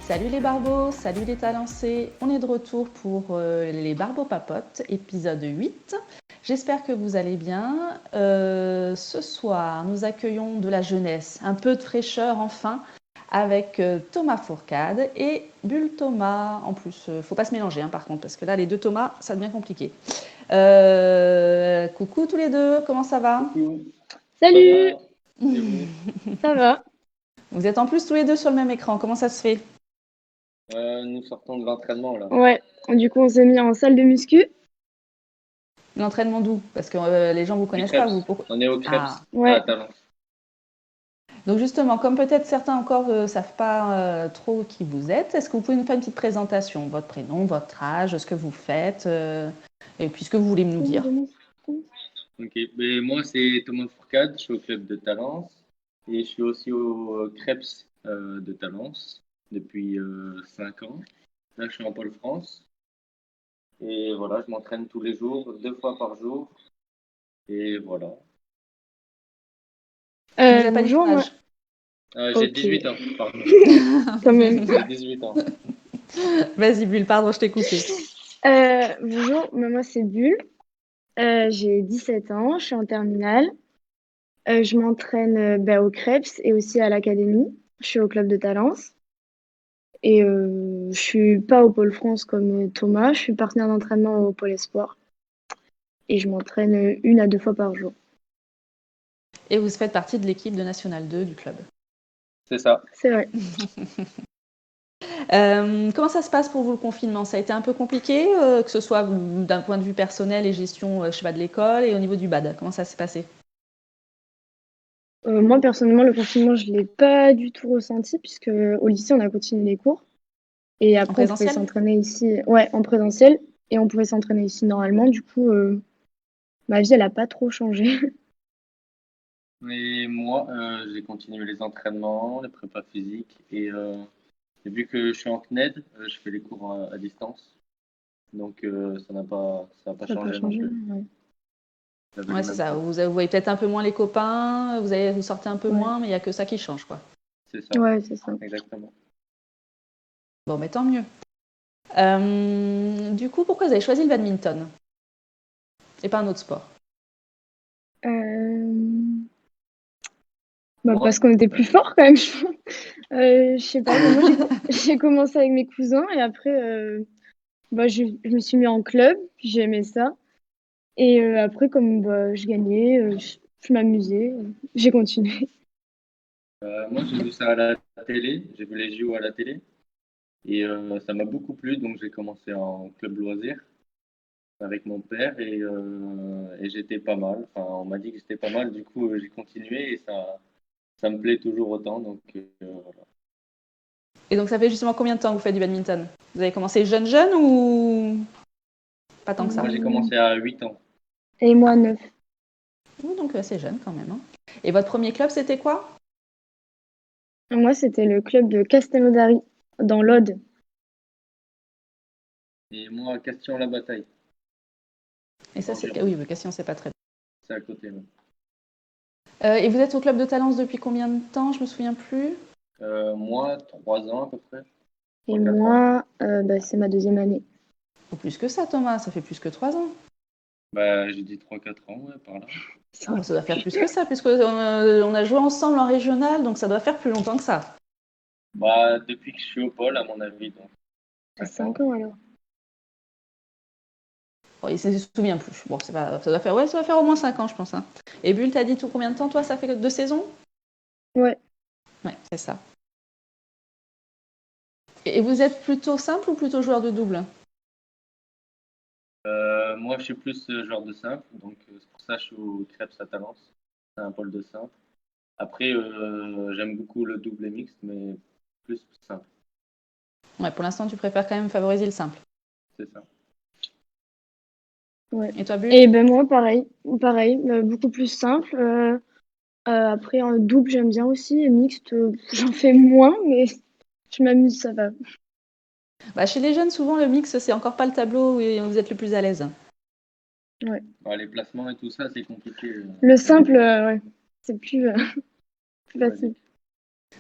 Salut les barbos, salut les talancés, on est de retour pour les Barbeaux Papotes, épisode 8. J'espère que vous allez bien. Ce soir, nous accueillons de la jeunesse, un peu de fraîcheur enfin, avec Thomas Fourcade et Bulle Thomas. En plus, faut pas se mélanger par contre, parce que là, les deux Thomas, ça devient compliqué. Coucou tous les deux, comment ça va? Coucou, ça Salut, va? Et vous? ça va? Vous êtes en plus tous les deux sur le même écran, comment ça se fait? Nous sortons de l'entraînement là. Ouais, du coup on s'est mis en salle de muscu. L'entraînement d'où? Parce que les gens vous Du connaissent pas, vous. Krebs. On est au Ah. Krebs à Ouais, Talence. Donc justement, comme peut-être certains encore ne savent pas trop qui vous êtes, est-ce que vous pouvez nous faire une petite présentation, votre prénom, votre âge, ce que vous faites, et puis ce que vous voulez nous dire? Ok, mais moi c'est Thomas Fourcade, je suis au club de Talence et je suis aussi au Krebs de Talence depuis 5 ans. Là je suis en Pôle France et voilà, je m'entraîne tous les jours, 2 fois par jour et voilà. Tu nous as pas dit bonjour, ton moi. âge. J'ai Ok, 18 ans, pardon. quand même. J'ai 18 ans. Vas-y, Bulle, pardon, je t'ai coupé. Bonjour, moi c'est Bulle. J'ai 17 ans, je suis en terminale. Je m'entraîne au Krebs et aussi à l'académie. Je suis au club de Talence. Et je suis pas au pôle France comme Thomas, je suis partenaire d'entraînement au pôle espoir. Et je m'entraîne 1 à 2 fois par jour. Et vous faites partie de l'équipe de National 2 du club. C'est ça. C'est vrai. Comment ça se passe pour vous le confinement? Ça a été un peu compliqué, que ce soit d'un point de vue personnel et gestion, je sais pas, de l'école et au niveau du BAD. Comment ça s'est passé? Moi, personnellement, le confinement, je l'ai pas du tout ressenti puisque au lycée, on a continué les cours. Et En après, on pouvait présentiel? s'entraîner ici, ouais, en présentiel. Et on pouvait s'entraîner ici normalement. Du coup, ma vie, elle a pas trop changé. Et moi, j'ai continué les entraînements, les prépas physiques et vu que je suis en CNED, je fais les cours à distance. Donc ça n'a pas Ça n'a pas changé non changé. plus. Ouais. J'avais Ouais, le c'est même ça. temps. Vous voyez peut-être un peu moins les copains, vous sortez un peu Ouais, moins, mais il n'y a que ça qui change, quoi. C'est ça, ouais, c'est ça. exactement. Bon, mais tant mieux. Du coup, pourquoi vous avez choisi le badminton et pas un autre sport? Euh, Moi, parce qu'on était plus forts quand même. Je sais pas. Moi, j'ai commencé avec mes cousins et après, je me suis mis en club. Puis j'ai aimé ça. Et après, comme je gagnais, je m'amusais, j'ai continué. moi j'ai vu ça à la télé, j'ai vu les JO à la télé et ça m'a beaucoup plu, donc j'ai commencé en club loisir avec mon père et j'étais pas mal. Enfin, on m'a dit que j'étais pas mal, du coup j'ai continué et ça me plaît toujours autant. Donc voilà. Et donc, ça fait justement combien de temps que vous faites du badminton? Vous avez commencé jeune ou pas tant que Moi ça? j'ai Hum, commencé à 8 ans. Et moi, 9. Oui, donc assez jeune quand même, hein. Et votre premier club, c'était quoi? Moi, c'était le club de Castelnaudary, dans l'Aude. Et moi, Castillon-la-Bataille, Et ça, en c'est... Gironde. Oui, mais question, c'est pas très... C'est à côté. Ouais. Et vous êtes au club de Talence depuis combien de temps? Je me souviens plus. Moi, 3 ans à peu près, Et 3 4 ans. moi, c'est ma deuxième année. Ou plus que ça, Thomas, ça fait plus que 3 ans. Bah, j'ai dit 3 4 ans, ouais, par là. Oh, ça doit faire plus que ça, puisque on a joué ensemble en régional, donc ça doit faire plus longtemps que ça. Bah, depuis que je suis au pôle, à mon avis, donc À 5 ans. 5 ans alors. Bon, il ne se souvient plus. Bon, c'est pas, ça doit faire au moins 5 ans, je pense, hein. Et Bulle, t'as dit tout combien de temps, toi? Ça fait 2 saisons? Ouais. Ouais, c'est ça. Et vous êtes plutôt simple ou plutôt joueur de double? Moi, je suis plus genre de simple, donc c'est pour ça que je suis au Crêpes à Talence. C'est un pôle de simple. Après, j'aime beaucoup le double et mixte, mais plus simple, Ouais, pour l'instant, tu préfères quand même favoriser le simple. c'est ça. Ouais. Et toi, Bulle? Et ben moi, pareil, beaucoup plus simple. Après, en double, j'aime bien aussi. Et mixte, j'en fais moins, mais je m'amuse, ça va. Bah, chez les jeunes, souvent, le mix, c'est encore pas le tableau où vous êtes le plus à l'aise. Ouais. Bah, les placements et tout ça, c'est compliqué. Le simple, ouais, c'est plus, plus C'est facile. basique.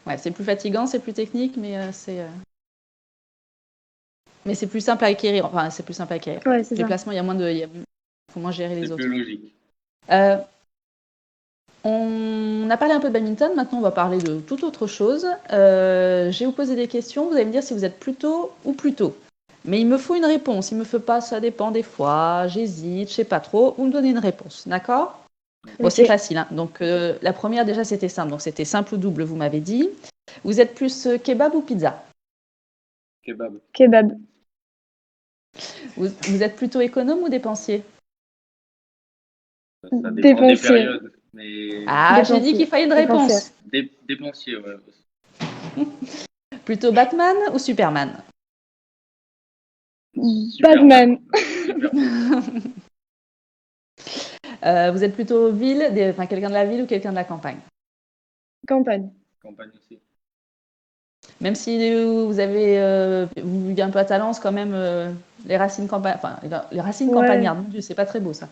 Ouais, c'est plus fatigant, c'est plus technique, mais Mais c'est plus simple à acquérir. Enfin, c'est plus simple à acquérir. Ouais, c'est ça. Déplacement, il y a moins faut moins gérer les C'est autres. plus logique. On a parlé un peu de badminton, maintenant on va parler de toute autre chose. Je vais vous poser des questions, vous allez me dire si vous êtes plutôt ou plutôt. Mais il me faut une réponse, il me faut pas, ça dépend des fois, j'hésite, je sais pas trop. Vous me donnez une réponse, d'accord? Bon, c'est Ok. facile, hein. Donc la première déjà c'était simple, donc c'était simple ou double, vous m'avez dit. Vous êtes plus kebab ou pizza? Kebab. Kebab. Vous êtes plutôt économe ou dépensier? Ça dépend des Dépensier. périodes. Mais Ah, j'ai dit qu'il Dépensier. fallait une Dépensière. réponse. dépensier, ouais. Plutôt Batman ou Superman? Batman. Superman. Vous êtes plutôt ville, enfin quelqu'un de la ville ou quelqu'un de la campagne? Campagne. Campagne aussi. Même si vous avez vous vivez un peu à Talence, quand même, les racines les racines Ouais. campagnardes, mon Dieu, c'est pas très beau ça.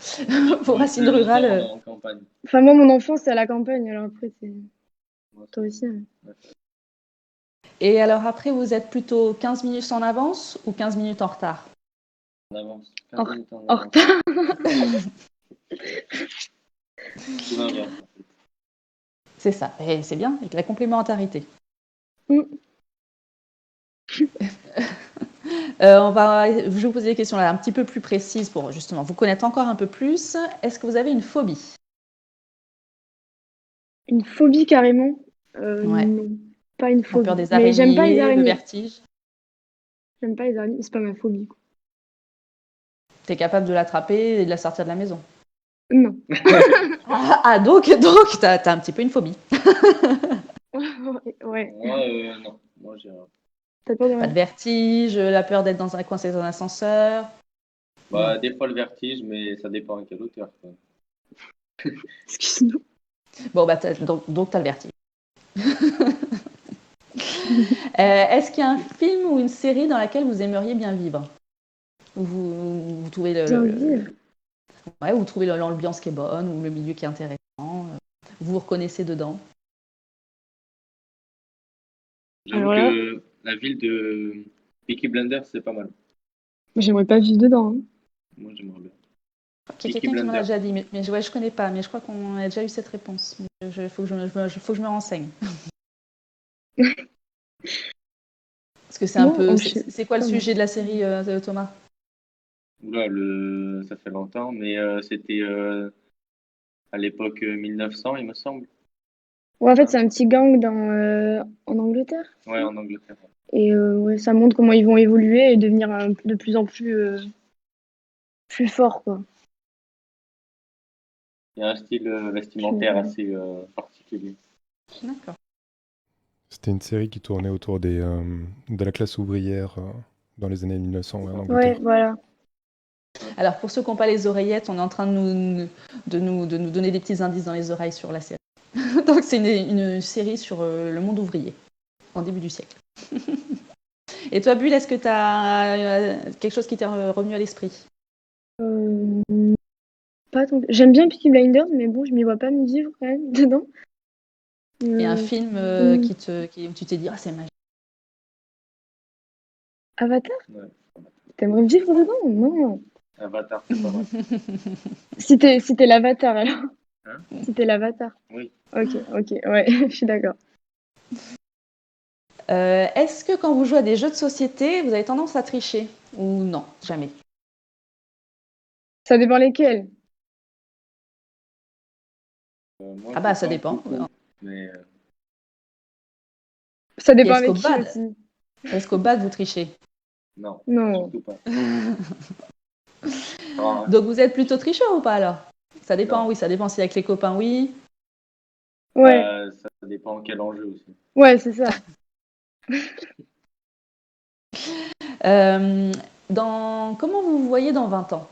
Vos On racines fait le rurales. sport en campagne. Enfin, moi, mon enfance, c'est à la campagne. Alors après, c'est Moi, toi aussi. Hein. ouais. Et alors après, vous êtes plutôt 15 minutes en avance ou 15 minutes en retard? En avance. 15 En, minutes en en avance. retard. Tout l'inverse, en fait. C'est ça, et c'est bien, avec la complémentarité. Mm. Je vais vous poser des questions là un petit peu plus précises pour justement vous connaître encore un peu plus. Est-ce que vous avez une phobie? Une phobie carrément? Ouais. Non, pas une La peur phobie. des Mais j'aime pas les araignées, le araignées. vertige? J'aime pas les araignées. C'est pas ma phobie, quoi. T'es capable de l'attraper et de la sortir de la maison? Non. Donc t'as un petit peu une phobie. Ouais. Moi, non. Moi, j'ai. T'as peur de Pas de rien? vertige, la peur d'être coincé dans un ascenseur. Non. Bah, des fois le vertige, mais ça dépend à quelle hauteur, quoi. Excuse-nous. Bon, bah, donc t'as le vertige. Est-ce qu'il y a un film ou une série dans laquelle vous aimeriez bien vivre? Où vous trouvez Bien vivre. ouais, vous trouvez l'ambiance qui est bonne ou le milieu qui est intéressant, vous vous reconnaissez dedans? J'avoue Alors là, que la ville de Peaky Blinders, c'est pas mal. j'aimerais pas vivre dedans. Hein. Moi, j'aimerais bien. Il y a Peaky quelqu'un qui m'en a Blinders. déjà dit, mais ouais, je connais pas, mais je crois qu'on a déjà eu cette réponse. Il faut que faut que je me renseigne. Parce que c'est un Non, peu. je sais C'est quoi le pas, moi. sujet de la série, Thomas? Oula, ça fait longtemps, mais c'était à l'époque 1900, il me semble. Ouais, en fait, Hein. c'est un petit gang en Angleterre. Ouais, en Angleterre. Et ouais, ça montre comment ils vont évoluer et devenir de plus en plus forts, quoi. Il y a un style Tu vestimentaire m'étonnes. assez particulier. D'accord. C'était une série qui tournait autour de la classe ouvrière dans les années 1900 ouais, en Ouais, Angleterre. voilà. Alors, pour ceux qui n'ont pas les oreillettes, on est en train de nous donner des petits indices dans les oreilles sur la série. Donc, c'est une série sur le monde ouvrier, en début du siècle. Et toi, Bulle, est-ce que tu as quelque chose qui t'est revenu à l'esprit? Euh, pas tant... J'aime bien Peaky Blinders, mais bon, je m'y vois pas me vivre quand même dedans. Et un film Hmm, où tu t'es dit, ah, c'est magique. Avatar? Ouais. T'aimerais vivre dedans? Non. Avatar, c'est pas mal. Si t'es l'avatar, alors. Hein? Si t'es l'avatar. Oui. Ok, ouais, je suis d'accord. Est-ce que quand vous jouez à des jeux de société, vous avez tendance à tricher? Ou non, jamais? Ça dépend lesquels. Moi, Ah je bah, ça pas dépend. beaucoup, mais Ça Et dépend avec qui aussi. est-ce qu'au bad, vous trichez? non, Non. surtout pas. Ah, Donc, vous êtes plutôt tricheur ou pas alors? Ça dépend, non, oui, ça dépend si avec les copains, oui. Ouais, bah, ça dépend quel enjeu aussi. ouais, c'est ça. Euh, comment vous vous voyez dans 20 ans?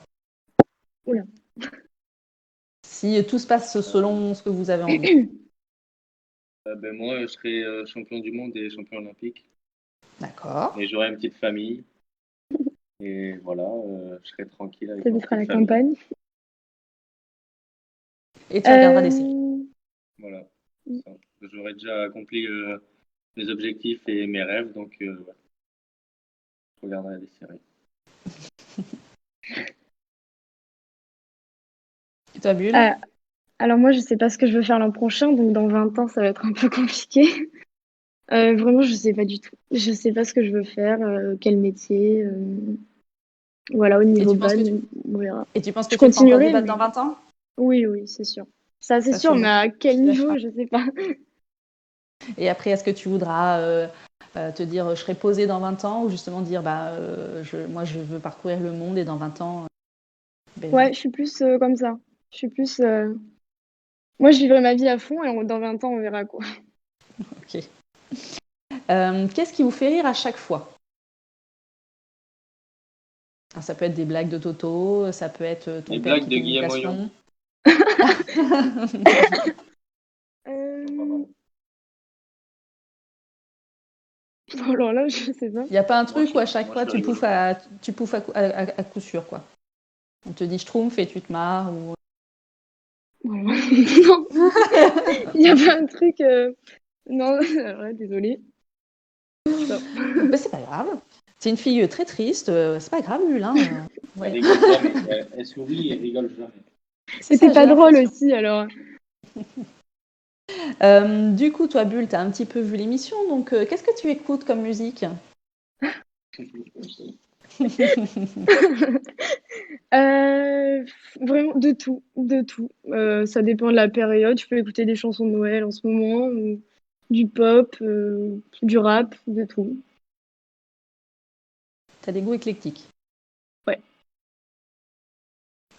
Oula. Si tout se passe Euh, selon ce que vous avez envie. ben, moi, je serai champion du monde et champion olympique. D'accord. Et j'aurai une petite famille. Et voilà, je serai tranquille avec ma T'habiteras à petite la famille. campagne. Et tu regarderas des séries. Voilà. Ça. J'aurai déjà accompli mes objectifs et mes rêves, donc voilà. je regarderai des séries. Et toi, Bulle? Alors moi, je sais pas ce que je veux faire l'an prochain, donc dans 20 ans, ça va être un peu compliqué. Vraiment, je sais pas du tout. Je sais pas ce que je veux faire, quel métier. Voilà, au Et niveau tu penses que bad, tu, on verra. et tu penses que Je tu feras encore du continuerai, bad mais dans 20 ans? oui, oui, c'est sûr. Ça, c'est Ça, sûr, c'est mais bon. à quel Tu niveau, lâcheras. je sais pas. Et après, est-ce que tu voudras te dire je serai posée dans 20 ans ou justement dire moi je veux parcourir le monde et dans 20 ans, ben, Ouais, je suis plus comme ça. Je suis plus. Moi, je vivrai ma vie à fond et dans 20 ans, on verra quoi. ok. Qu'est-ce qui vous fait rire à chaque fois? Alors, ça peut être des blagues de Toto, ça peut être ton Les père blagues qui de fait une Guillaume imitation. Euh... Alors là, je sais pas. Il n'y a pas un Moi, truc où à chaque moi, fois je suis rigolo. tu pouffes à coup sûr, quoi. On te dit schtroumpf et tu te marres ou... Voilà. Non, il y a pas un truc. Non, alors là, désolée. Non. Ben, c'est pas grave. C'est une fille très triste, c'est pas grave, Bulle, hein. Elle Ouais. rigole jamais. Elle sourit et rigole jamais. C'est C'était ça, j'ai pas drôle l'impression. aussi, alors. Du coup, toi, Bulle, t'as un petit peu vu l'émission, donc qu'est-ce que tu écoutes comme musique? Vraiment, de tout, de tout. Ça dépend de la période. Je peux écouter des chansons de Noël en ce moment, ou du pop, du rap, de tout. T'as des goûts éclectiques. Ouais.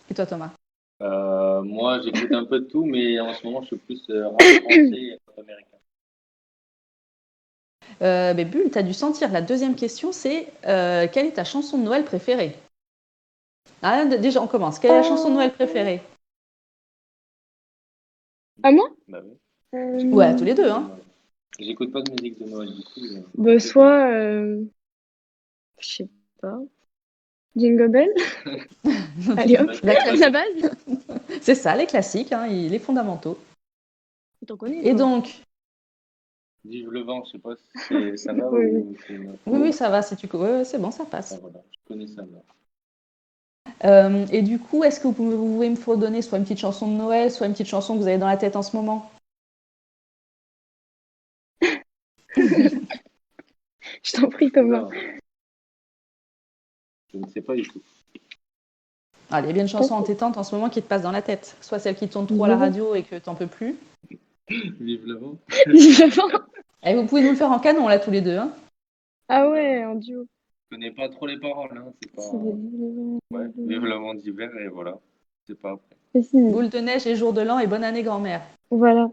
Et toi, Thomas? Moi, j'écoute un peu de tout, mais en ce moment, je suis plus rap français et rap américain. Mais Bulle, t'as dû sentir. La deuxième question, c'est quelle est ta chanson de Noël préférée? Ah, déjà, on commence. Quelle est la chanson de Noël préférée? À moi? Bah oui. Ouais, Euh, tous les deux, hein. J'écoute pas de musique de Noël du tout. Bah, soit, je sais pas, Jingle Bell. Allez hop, la base. C'est ça, les classiques, hein, les fondamentaux. T'en connais, Et toi? donc, Vive le vent, je sais pas si ça va Oui. ou c'est une autre. oui, ça va, si tu... Ouais, c'est bon, ça passe. Ah, voilà, je connais ça. Là. Et du coup, est-ce que vous pouvez me redonner soit une petite chanson de Noël, soit une petite chanson que vous avez dans la tête en ce moment? Je t'en prie, Thomas. Oula, je ne sais pas du tout. Ah, il y a bien une chanson entêtante en ce moment qui te passe dans la tête. Soit celle qui tourne trop à la radio et que t'en peux plus. Vive le vent. Et vous pouvez nous le faire en canon, là, tous les deux. Hein. Ah ouais, en duo. Je connais pas trop les paroles. Hein. C'est pas... C'est des- Ouais, vive le vent d'hiver et voilà. C'est pas après. Mais si, Boule de neige et jour de l'an et bonne année, grand-mère. voilà.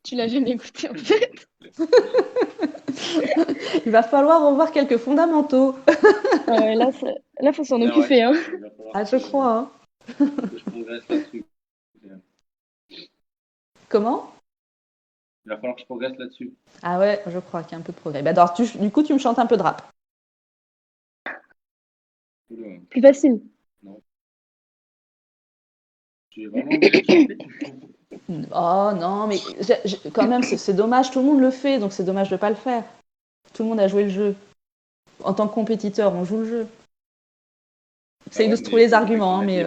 Tu l'as jamais écouté, en fait. Il va falloir revoir quelques fondamentaux. Là, faut s'en Ah occuper, hein. Il va falloir Ah, je crois. Hein. que je progresse là-dessus. Comment? Il va falloir que je progresse là-dessus. Ah ouais, je crois qu'il y a un peu de progrès. Bah, alors, du coup, tu me chantes un peu de rap. Oula, Plus facile. tu es vraiment obligé de chanter. Oh non, mais quand même, c'est dommage, tout le monde le fait, donc c'est dommage de ne pas le faire. Tout le monde a joué le jeu. En tant que compétiteur, on joue le jeu. Essaye de se trouver les arguments, hein, mais...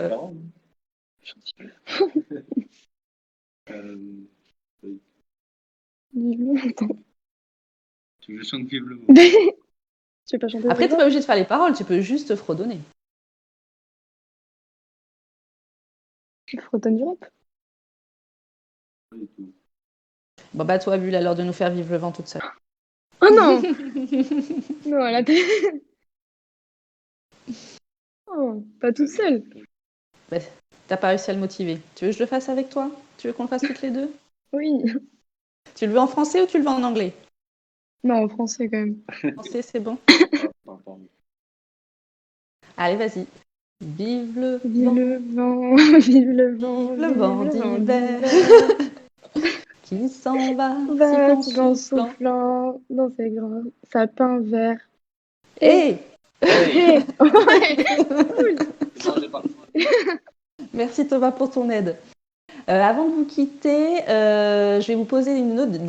Tu veux chanter Vive le vent? Tu veux pas chanter Après, tu n'es pas obligé de faire les paroles, tu peux juste fredonner. Tu fredonnes du rap. Pas du tout. Bon bah toi, vu l'heure de nous faire vivre le vent toute seule. Oh non. Non, là, t'es... Oh, pas toute seule. Bah, t'as pas réussi à le motiver. Tu veux que je le fasse avec toi? Tu veux qu'on le fasse toutes les deux? Oui. Tu le veux en français ou tu le veux en anglais? Non, en français, quand même. En français, c'est bon. Allez, vas-y. Vive le Vive vent. le vent, vive le vent, Le vent d'hiver. Qui s'en va, va sifflant, en soufflant. soufflant dans ses grands sapins verts. Hey. Hey. Merci Thomas pour ton aide. Avant de vous quitter, je vais vous poser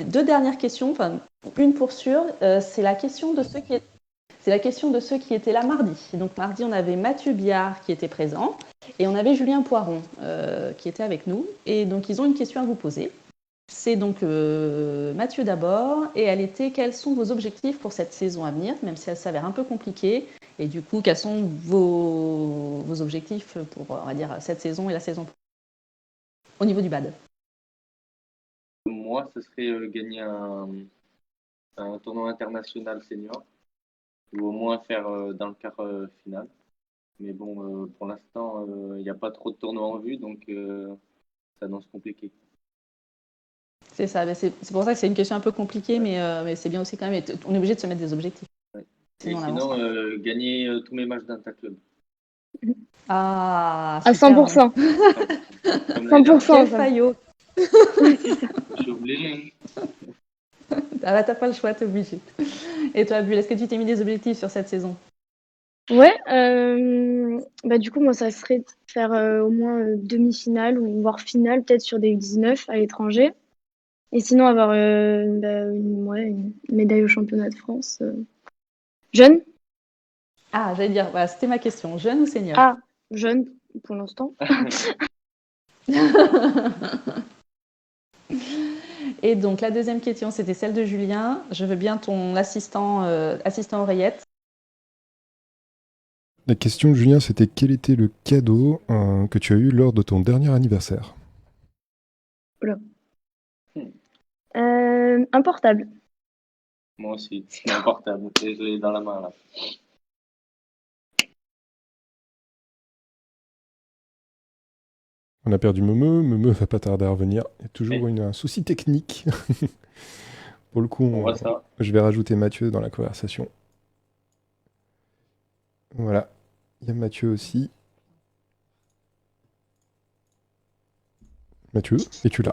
deux dernières questions. Enfin, une pour sûr. C'est la question de ceux qui étaient là mardi. Donc mardi, on avait Mathieu Biard qui était présent et on avait Julien Poiron qui était avec nous. Et donc ils ont une question à vous poser. C'est donc Mathieu d'abord, et elle était: quels sont vos objectifs pour cette saison à venir, même si elle s'avère un peu compliquée. Et du coup, quels sont vos objectifs pour, on va dire, cette saison et la saison au niveau du BAD? Moi, ce serait gagner un tournoi international senior, ou au moins faire dans le quart final. Mais bon, pour l'instant, il n'y a pas trop de tournois en vue, donc ça annonce compliqué. C'est ça, c'est pour ça que c'est une question un peu compliquée, mais c'est bien aussi quand même. On est obligé de se mettre des objectifs. Ouais. Sinon, Sinon gagner tous mes matchs d'interclub. Ah, À super, 100%. Comme l'année dernière. 100%. Quel ça. faillot. Je suis obligé. Ah bah, t'as pas le choix, t'es obligé. Et toi, Bulle, est-ce que tu t'es mis des objectifs sur cette saison? Ouais, bah du coup, moi, ça serait de faire au moins demi-finale ou voire finale, peut-être sur des U19 à l'étranger. Et sinon, avoir une médaille au championnat de France. Jeune? Ah, j'allais dire, voilà, c'était ma question. Jeune ou senior? Ah, jeune pour l'instant. Et donc, la deuxième question, c'était celle de Julien. Je veux bien ton assistant oreillette. La question de Julien, c'était: quel était le cadeau que tu as eu lors de ton dernier anniversaire? Un portable. Moi aussi, c'est un portable. Et je l'ai dans la main là. On a perdu Memeux. Memeux va pas tarder à revenir. Il y a toujours Oui. un souci technique. Pour le coup, On voit ça. je vais rajouter Mathieu dans la conversation. Voilà. Il y a Mathieu aussi. Mathieu, es-tu là?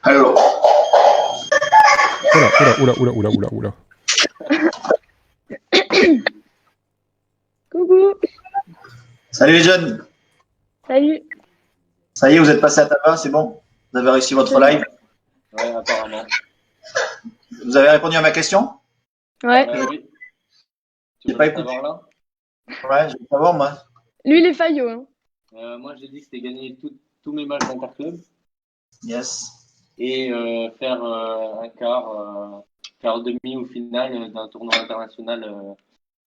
Allô. Oula. Coucou. Salut les jeunes. Salut. Ça y est, vous êtes passé à tabac, c'est bon? Vous avez réussi votre live? Ouais, apparemment. Vous avez répondu à ma question? Ouais. Oui. J'ai Tu pas veux le écouté. savoir là? Ouais, je veux savoir, moi. Lui, il est faillot. Hein. Moi, j'ai dit que c'était gagner tous mes matchs d'interclub Yes. et faire un quart demi ou finale d'un tournoi international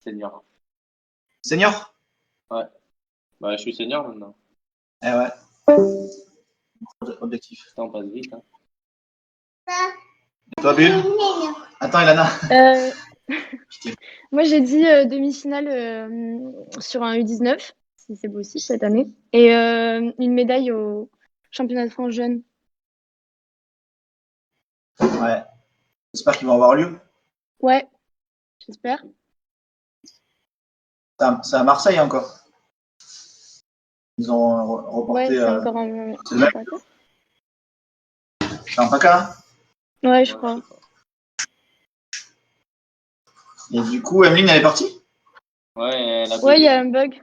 senior. Senior? Ouais. Bah, je suis senior maintenant. Eh ouais. Objectif. Ça, on passe vite. Hein. Et toi, Bulle? Attends, Ilana. Moi, j'ai dit demi-finale sur un U19, si c'est possible cette année, et une médaille au championnat de France jeune. Ouais. J'espère qu'ils vont avoir lieu. Ouais, j'espère. C'est à Marseille encore. Ils ont reporté. Ouais, c'est encore un. C'est le même. C'est un PACA. Ouais, je crois. Et du coup, Emeline, elle est partie? Ouais, Ouais, il y a un bug.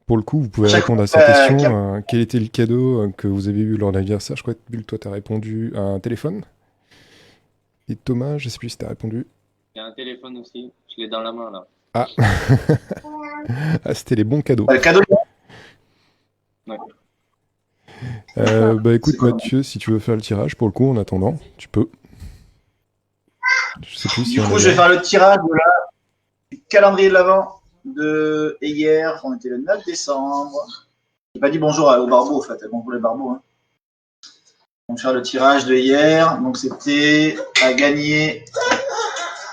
Pour le coup, vous pouvez Chaque répondre à fois, sa question. Quel était le cadeau que vous avez eu lors de l'anniversaire? Je crois que Bulle, toi, t'as répondu à un téléphone. Et Thomas, je sais plus si t'as répondu. Il y a un téléphone aussi. Je l'ai dans la main là. Ah, ah, c'était les bons cadeaux. Le cadeau. Ouais. Bah écoute C'est quoi? Mathieu, si tu veux faire le tirage, pour le coup, en attendant, tu peux. Je sais plus si Du on coup, est je vais là. faire le tirage du calendrier de l'Avent de hier. On était le 9 décembre. J'ai pas dit bonjour aux barbeaux, en fait. Bonjour les barbeaux. Hein. On va faire le tirage de hier. Donc, c'était à gagner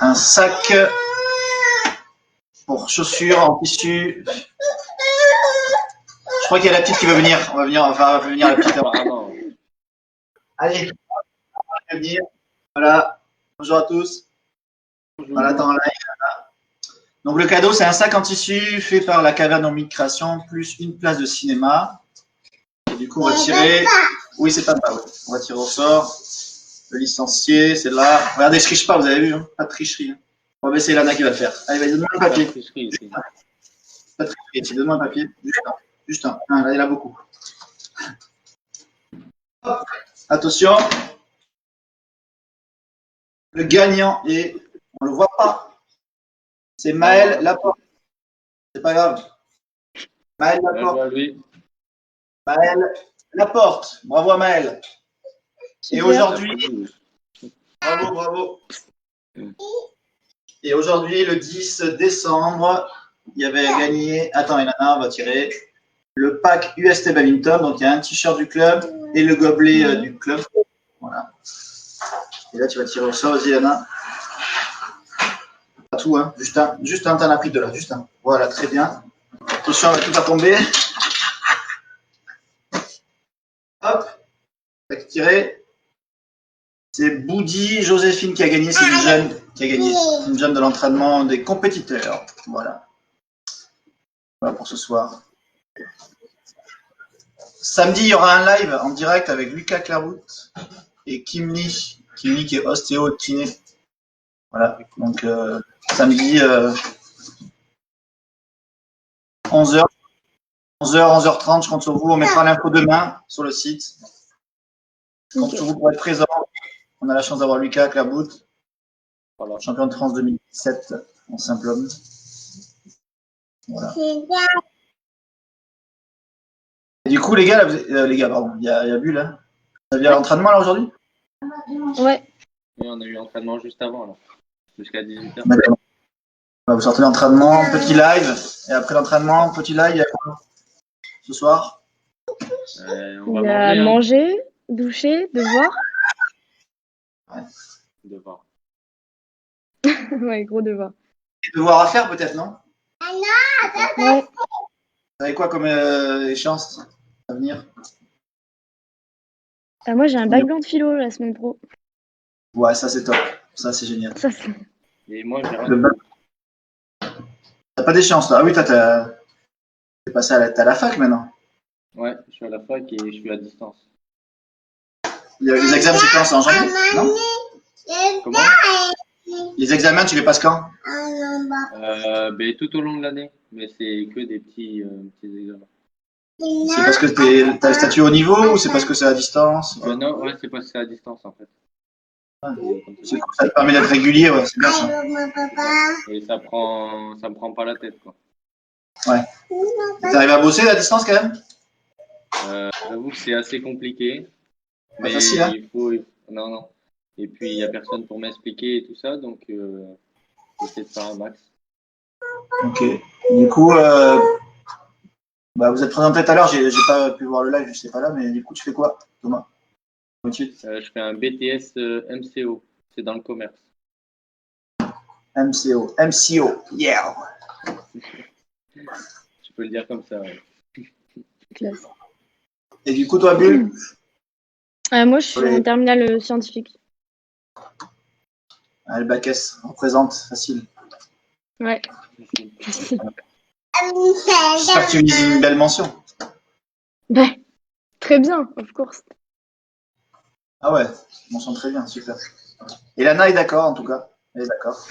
un sac pour chaussures en tissu. Je crois qu'il y a la petite qui veut venir. On va venir la petite. Apparemment. Allez, on va venir. Voilà. Bonjour à tous. Voilà, attends, en live. Donc le cadeau, c'est un sac en tissu fait par la Caverne en Migration, plus une place de cinéma. Et du coup, on va tirer. Oui, c'est pas mal. Ouais. On va tirer au sort. Le licencié, c'est là. Regardez, je triche pas, vous avez vu, hein. Pas de tricherie. Hein. On va baisser Lana qui va le faire. Allez, vas-y, donne-moi un papier. Pas de tricherie, donne-moi un papier. Juste un. Là, il y en a beaucoup. Hop. Attention. Le gagnant est, on le voit pas, c'est Maël Laporte. C'est pas grave. Maël Bien Laporte. joué à lui. Maël Laporte. Bravo à Maël. Et Super. aujourd'hui, bravo. Et aujourd'hui, le 10 décembre, il y avait gagné. Attends, Elana, on va tirer le pack UST Badminton. Donc, il y a un t-shirt du club et le gobelet du club. Voilà. Et là, tu vas tirer au sort, vas-y, Elana. Pas tout, hein. Juste un, t'en as pris deux là. Juste un. Voilà, très bien. Attention, tout va tomber. Hop. Tac, tiré. C'est Boudi Joséphine qui a gagné. C'est une jeune qui a gagné. Une jeune de l'entraînement des compétiteurs. Voilà. Voilà pour ce soir. Samedi, il y aura un live en direct avec Lucas Claroute et Kim Lee. Kim Lee qui est ostéo kiné. Voilà. Donc, samedi, 11h. 11h30, je compte sur vous. On mettra l'info demain sur le site. Je compte sur vous pour être présent. On a la chance d'avoir Lucas Claroute, Voilà. champion de France 2017 en simple homme. Voilà. Et du coup, les gars, pardon, il y a Bulle. Hein. Vous avez l'entraînement là aujourd'hui? Ouais. Oui, on a eu entraînement juste avant, là. Jusqu'à 18h. D'accord. Vous sortez l'entraînement, petit live. Et après l'entraînement, petit live, il y a quoi ce soir? On Il y va a manger. Hein. manger, doucher, devoir. Devoir. Ouais, gros devoir. Des devoirs à faire peut-être, non? Ouais. Vous avez quoi comme échéance à venir? Moi, j'ai un bac blanc de philo la semaine pro. Ouais, ça c'est top. Ça c'est génial. Ça, c'est... Et moi, j'ai Le bac. T'as pas d'échéance là? Ah oui, t'es passé à la fac maintenant. Ouais, je suis à la fac et je suis à distance. Les examens, c'est quand? C'est en janvier? Non? Comment? Les examens, tu les passes quand? Tout au long de l'année, mais c'est que des petits examens. C'est parce que t'as le statut haut niveau ou c'est parce que c'est à distance? Non, ouais, c'est parce que c'est à distance en fait. C'est cool, ça te permet d'être régulier, ouais, c'est bien ça. Et ça me prend pas la tête quoi. Ouais. T'arrives à bosser à distance quand même? J'avoue que c'est assez compliqué, Pas mais facile, hein? non. Et puis il y a personne pour m'expliquer et tout ça, donc j'essaie de faire un max. Ok. Du coup, vous êtes présenté tout à l'heure, j'ai pas pu voir le live, je sais pas là, mais du coup, tu fais quoi, Thomas? Je fais un BTS MCO, c'est dans le commerce. MCO, yeah! Tu peux le dire comme ça. Ouais. classe. Et du coup, toi, Bulle? Moi, je suis en terminale scientifique. Ah, le bac S, représente, facile. Ouais. J'espère que tu vises une belle mention. Ouais. Très bien, of course. Ah ouais, mention très bien, super. Et Lana est d'accord, en tout cas. Elle est d'accord.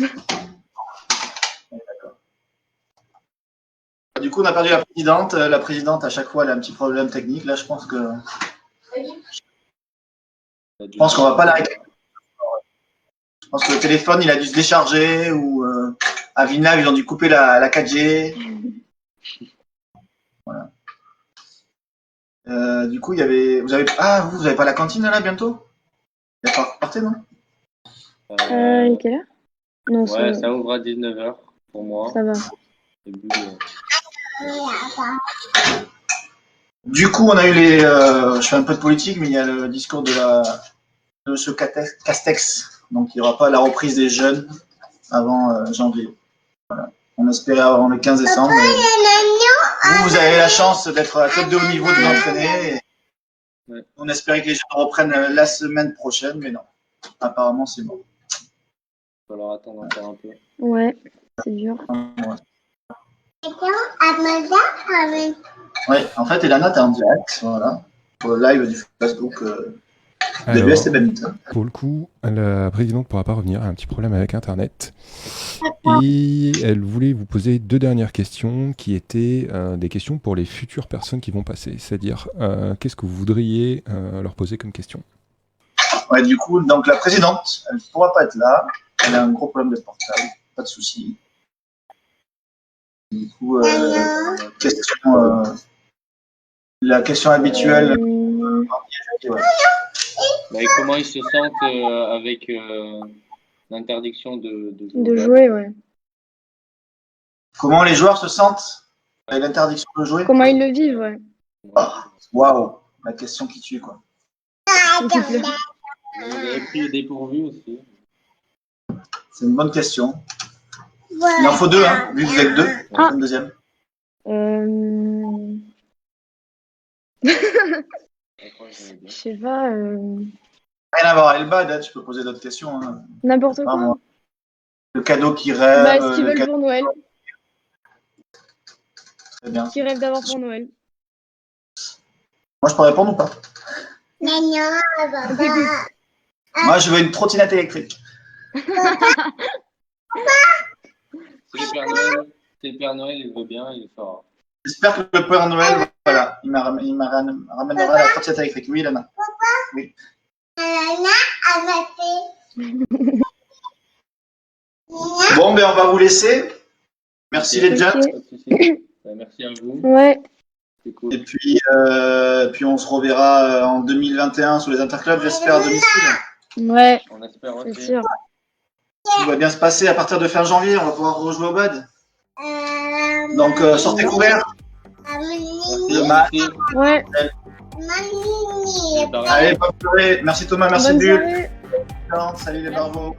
Du coup, on a perdu la présidente. La présidente, à chaque fois, elle a un petit problème technique. Là, je pense qu'on va pas l'arrêter. Je pense que le téléphone, il a dû se décharger ou à Villeneuve, ils ont dû couper la 4G. Voilà. Du coup, il y avait. Vous avez pas la cantine là bientôt? Il n'y a pas reparté, non? Quelle heure? Non, ouais, ça ouvre à 19h pour moi. Ça va. Et puis, Du coup, on a eu les. Je fais un peu de politique, mais il y a le discours de M. Castex. Donc, il n'y aura pas la reprise des jeunes avant janvier. Voilà. On espérait avant le 15 décembre. Vous avez la chance d'être à la tête de haut niveau de l'entraîner. Ouais. On espérait que les jeunes reprennent la semaine prochaine, mais non. Apparemment, c'est bon. il va falloir attendre encore un peu. Ouais, c'est dur. Oui, en fait, Elana, t'es en direct, voilà, pour le live du Facebook de Alors, l'UST Badminton. pour le coup, la présidente ne pourra pas revenir, elle a un petit problème avec Internet. Et elle voulait vous poser deux dernières questions qui étaient des questions pour les futures personnes qui vont passer. C'est-à-dire, qu'est-ce que vous voudriez leur poser comme question? Ouais, du coup, donc la présidente, elle ne pourra pas être là. Elle a un gros problème de portable, pas de souci. Du coup, la question habituelle. Ouais. Et comment ils se sentent avec l'interdiction de De jouer, ouais. Comment les joueurs se sentent avec l'interdiction de jouer? Comment ils le vivent, ouais. Waouh, la question qui tue, quoi. Vous avez pris le dépourvu aussi. C'est une bonne question. Il en faut deux, hein, vu que vous êtes deux. Ah. Une deuxième. Je sais pas. Rien à voir avec le bad, hein, tu peux poser d'autres questions. Hein. N'importe quoi. Moi. Le cadeau qui rêve. Bah, ce qu'ils veulent pour Noël. C'est bien. Ce qu'ils rêvent d'avoir pour Noël. Moi, je peux répondre ou pas? Moi, je veux une trottinette électrique. C'est le Père Noël, il veut bien, il le fera. J'espère que le Père Noël, voilà, il ramènera la trottinette électrique. Oui, Lana. Oui. Bon, ben on va vous laisser. Merci les gens. Ok. Merci à vous. Ouais. C'est cool. Et puis on se reverra en 2021 sur les interclubs, j'espère, à domicile. Ouais, On espère c'est aussi. sûr. Tout va bien se passer à partir de fin janvier, on va pouvoir rejouer au bad. Donc sortez couverts. Le match. Ouais. Allez, bonne soirée. Merci Thomas, merci Bonne Bulle. soirée. Salut les barbos.